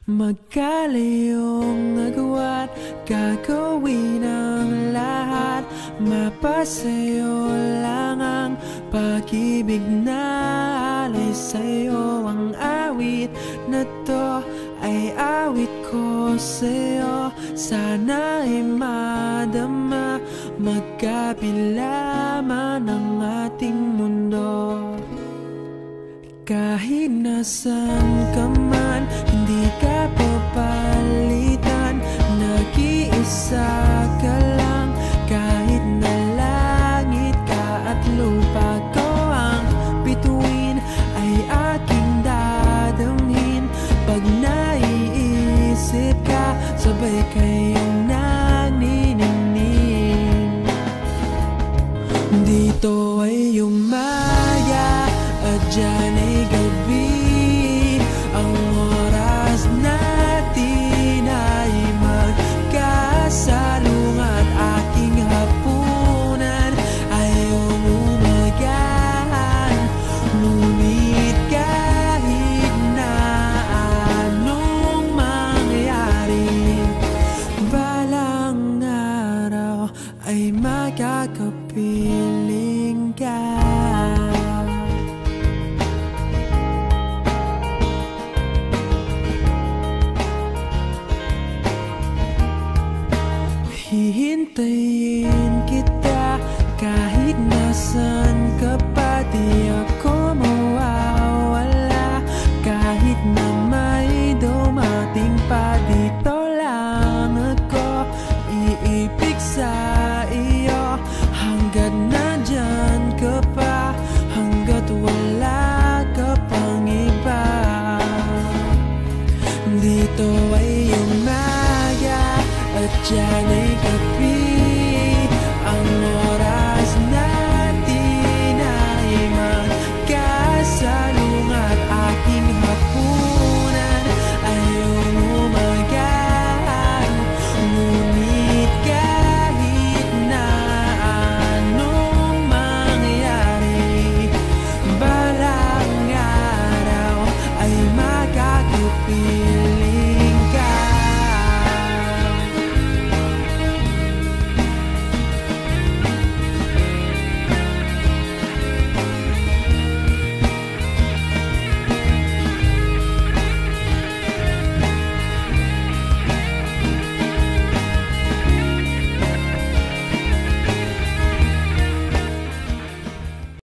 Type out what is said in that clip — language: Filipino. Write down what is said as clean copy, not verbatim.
Magkalayong agwat, gagawin ang lahat. Mapasayo lang ang pag-ibig na alay sa'yo. Ang awit na to ay awit ko sa'yo. Sana ay madama, magkabila man ang ating mundo. Kahit nasan ka man, hindi ka papalitan. Nag-iisa ka lang, kahit na langit ka at lupa ko ang bituin, ay aking dadamhin. Pag naiisip ka, sabay kayong naniningning. Dito ay umaya at dyan ay gabi. Ang oras natin ay magkasalungat. Aking hapunan ay umumagahan. Ngunit kahit na anong mangyari, balang araw ay makakapiling ka. Hihintayin kita kahit nasan ka pa. Di ako mawawala kahit na may dumating pa. Dito lang ako iibig sa iyo hanggat nandyan ka pa, hanggat wala ka pang iba. Dito ay umaga at dyan ay